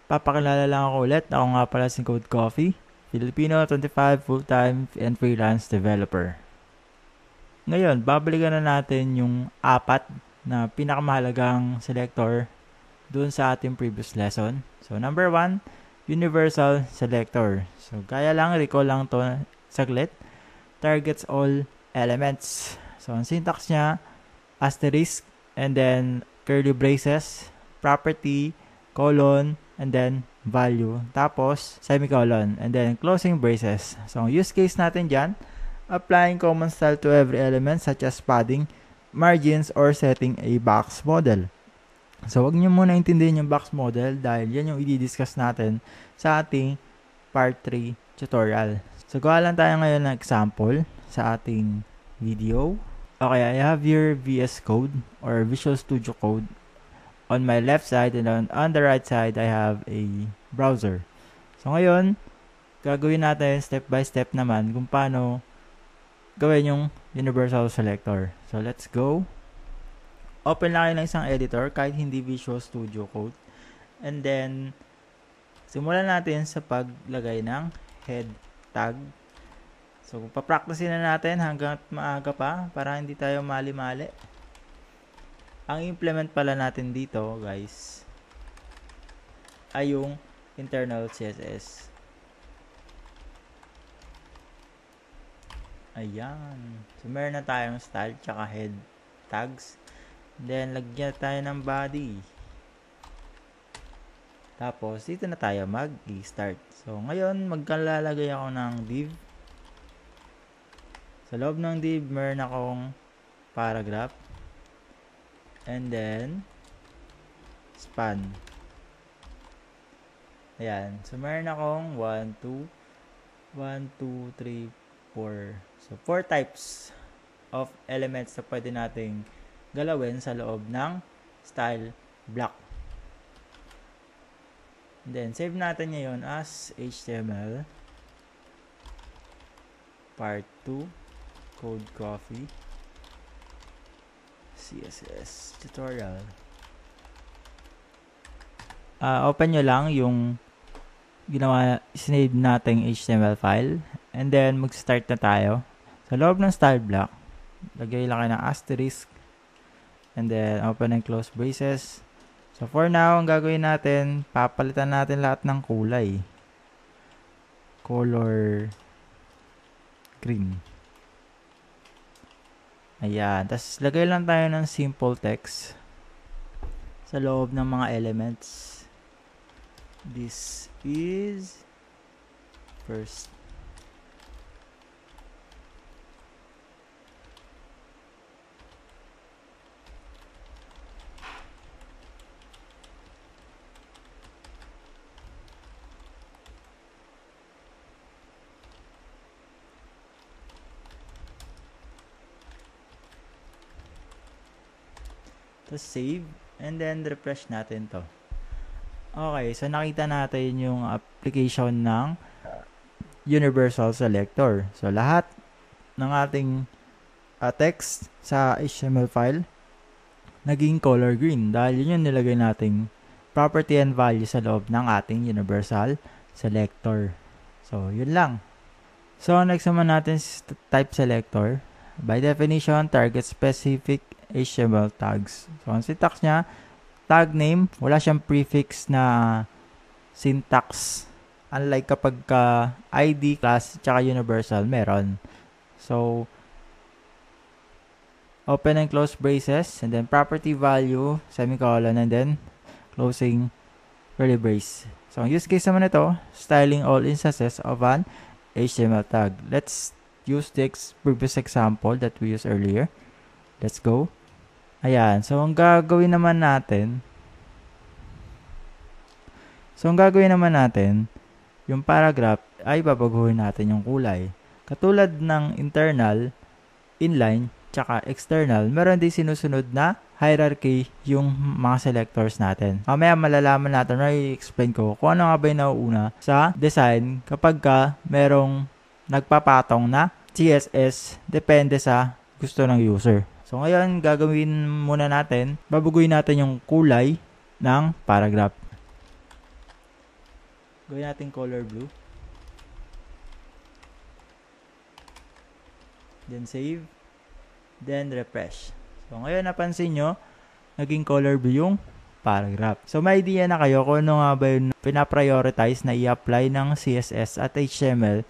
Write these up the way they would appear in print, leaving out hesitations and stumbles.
Papakilala lang ako ulit. Ako nga pala si Code Coffee, Filipino, 25, full-time and freelance developer. Ngayon, babalikan na natin yung apat na pinakamahalagang selector dun sa ating previous lesson. So, number 1, universal selector. So, kaya lang, recall lang to saglit. Targets all elements. So, ang syntax niya, asterisk, and then curly braces, property, colon, and then value. Tapos, semicolon, and then closing braces. So, ang use case natin dyan, applying common style to every element such as padding, margins, or setting a box model. So, wag nyo muna intindihin yung box model dahil yan yung i-discuss natin sa ating part 3 tutorial. So, gawa lang tayo ngayon ng example sa ating video. Okay, I have your VS Code or Visual Studio Code on my left side, and on the right side, I have a browser. So, ngayon, gagawin natin step by step naman kung paano gawin yung universal selector. So, let's go. Open lang kayo ng isang editor kahit hindi Visual Studio Code. And then, simulan natin sa paglagay ng head tag. So, papracticein na natin hanggang maaga pa para hindi tayo mali-mali. Ang implement pala natin dito, guys, ay yung internal CSS. Ayan. So, meron na tayong style tsaka head tags. Then, lagyan tayo ng body. Tapos, dito na tayo mag-start. So, ngayon, magkalalagay ako ng div. Sa loob ng div, meron akong paragraph. And then, span. Ayan. So, meron akong 1, 2, 3, 4. So, 4 types of elements na pwede nating galawin sa loob ng style block. And then, save natin ngayon as HTML part 2 Code Coffee CSS tutorial. Open nyo lang yung sinave nating HTML file, and then mag-start na tayo. Sa loob ng style block, lagay lang kayo ng asterisk, and then open and close braces. So for now, ang gagawin natin, papalitan natin lahat ng kulay. Color green. Ayan. Tapos lagay lang tayo ng simple text sa loob ng mga elements. This is first. Tapos save, and then refresh natin to. Okay, so nakita natin yung application ng universal selector. So lahat ng ating text sa HTML file naging color green dahil yun yung nilagay nating property and value sa loob ng ating universal selector. So yun lang. So next naman natin type selector. By definition, target specific HTML tags. So, ang syntax niya, tag name, wala siyang prefix na syntax. Unlike kapag ID, class, tsaka universal, meron. So, open and close braces, and then property value, semicolon, and then closing curly brace. So, ang use case naman ito, styling all instances of an HTML tag. Let's use the previous example that we used earlier. Let's go. Ayan. So, ang gagawin naman natin, yung paragraph ay babaguhin natin yung kulay. Katulad ng internal, inline, tsaka external, meron din sinusunod na hierarchy yung mga selectors natin. Mamaya malalaman natin, i-explain ko kung ano nga ba yung nauuna sa design kapag merong nagpapatong na CSS depende sa gusto ng user. So ngayon, gagawin muna natin, babaguhin natin yung kulay ng paragraph. Gawin natin color blue. Then save. Then refresh. So ngayon napansin nyo, naging color blue yung paragraph. So may idea na kayo kung ano nga ba yung pinaprioritize na i-apply ng CSS at HTML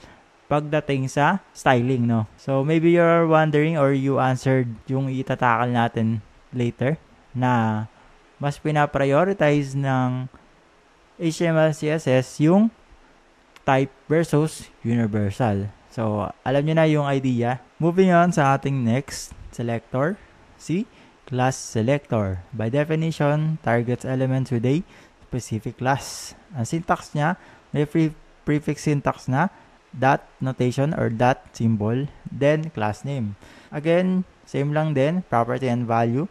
pagdating sa styling, no? So maybe you're wondering or you answered yung itatakal natin later na mas pinaprioritize ng HTML CSS yung type versus universal. So alam nyo na yung idea. Moving on sa ating next selector, si class selector. By definition, targets elements with a specific class. Ang syntax niya, may prefix syntax na dot notation or dot symbol, then class name. Again, same lang din, property and value.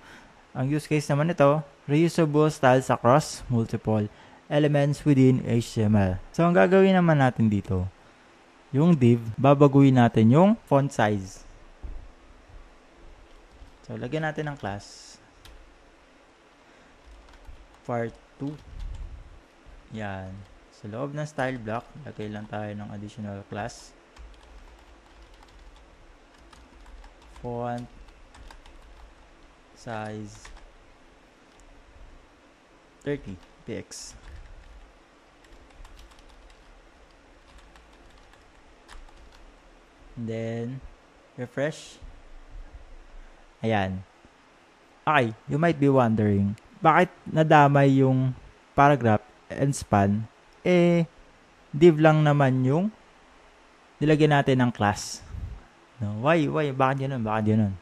Ang use case naman ito, reusable styles across multiple elements within HTML. So, ang gagawin naman natin dito, yung div, babaguhin natin yung font size. So, lagyan natin ng class. Part 2. Yan. Sa loob ng style block, lagay lang tayo ng additional class. Font size 30 px. And then, refresh. Ayan. Okay, you might be wondering, bakit nadamay yung paragraph and span? Div lang naman yung nilagyan natin ng class. No, why? Bakit yun?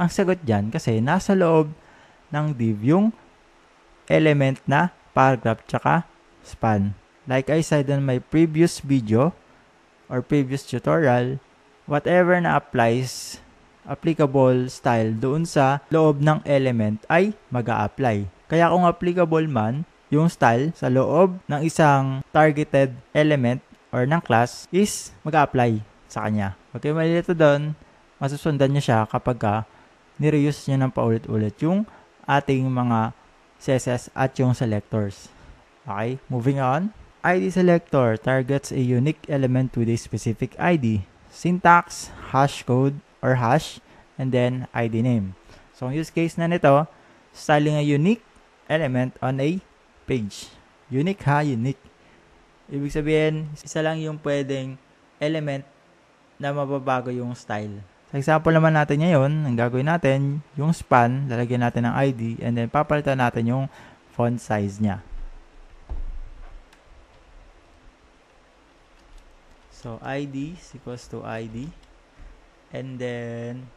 Ang sagot dyan, kasi nasa loob ng div yung element na paragraph tsaka span. Like I said in my previous video or previous tutorial, whatever na applicable style doon sa loob ng element ay mag-a-apply. Kaya kung applicable man yung style sa loob ng isang targeted element or ng class is mag-a-apply sa kanya. Okay, malilito doon, masusundan niya siya kapag nireuse niya ng paulit-ulit yung ating mga CSS at yung selectors. Okay, moving on. ID selector targets a unique element with a specific ID. Syntax, hash code, or hash, and then ID name. So, ang use case na nito, styling a unique element on a page. Unique ha, unique. Ibig sabihin, isa lang yung pwedeng element na mababago yung style. Sa example naman natin ngayon, ang gagawin natin, yung span, lalagyan natin ng ID, and then papalitan natin yung font size niya. So, ID is equals to ID. And then,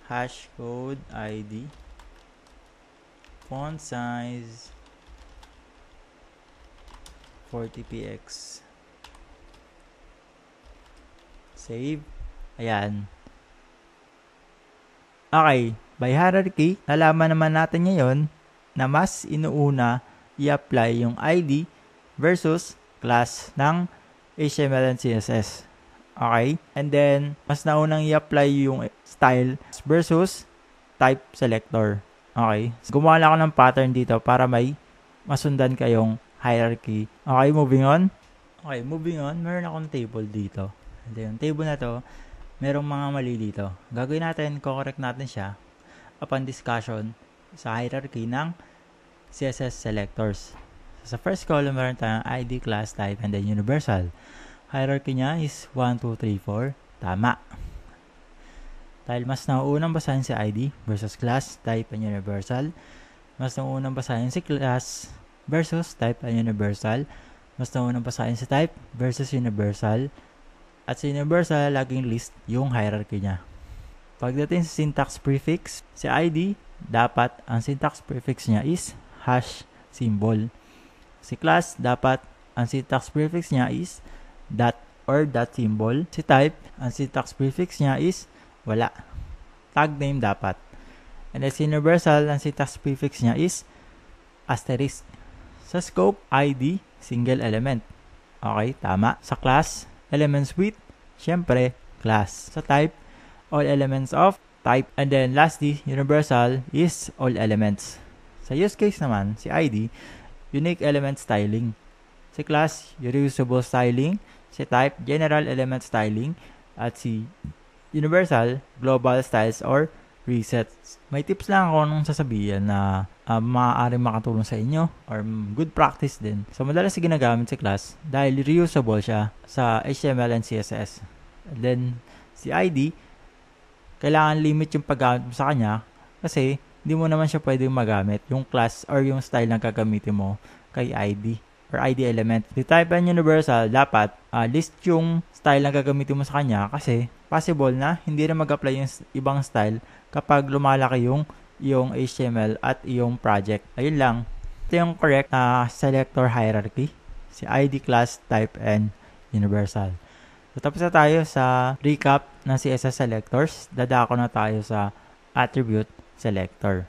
hash code ID. Font size 40px. Save. Ayan. Okay. By hierarchy, nalaman naman natin ngayon na mas inuuna i-apply yung ID versus class ng HTML and CSS. Okay? And then, mas naunang i-apply yung style versus type selector. Okay? Gumawa lang ako ng pattern dito para may masundan kayong hierarchy. Okay, moving on. Okay, moving on. Meron akong table dito. And then, yung table na to, merong mga mali dito. Gagawin natin, correct natin siya upon discussion sa hierarchy ng CSS selectors. Sa first column, meron tayong ID, class, type, and then universal. Hierarchy niya is 1, 2, 3, 4. Tama. Dahil mas nauunang basahin si ID versus class, type, and universal. Mas nauunang basahin si class versus type and universal. Mas nauunang basahin si type versus universal. At sa universal, laging list yung hierarchy niya. Pagdating sa syntax prefix, si ID, dapat ang syntax prefix niya is hash symbol. Si class, dapat ang syntax prefix niya is dot or dot symbol. Si type, ang syntax prefix niya is wala. Tag name dapat. And as universal, ang syntax prefix niya is asterisk. Sa scope, ID, single element. Okay, tama. Sa class, elements with, syempre, class. Sa type, all elements of type. And then lastly, universal is all elements. Sa use case naman, si ID, unique element styling. Si class, reusable styling. Si type, general element styling. At si universal, global styles or resets. May tips lang ako nung sasabihin na maaaring makatulong sa inyo or good practice din. So, madalas ginagamit si class dahil reusable siya sa HTML and CSS. And then, si ID, kailangan limit yung paggamit mo sa kanya kasi hindi mo naman siya pwedeng magamit yung class or yung style na gagamitin mo kay ID or ID element. Si type and universal, dapat list yung style na gagamitin mo sa kanya kasi possible na hindi na mag-apply yung ibang style kapag lumalaki yung HTML at yung project. Ayun lang. Ito yung correct selector hierarchy. Si ID, class, type, and universal. So, tapos na tayo sa recap ng CSS selectors. Dadako na tayo sa attribute selector.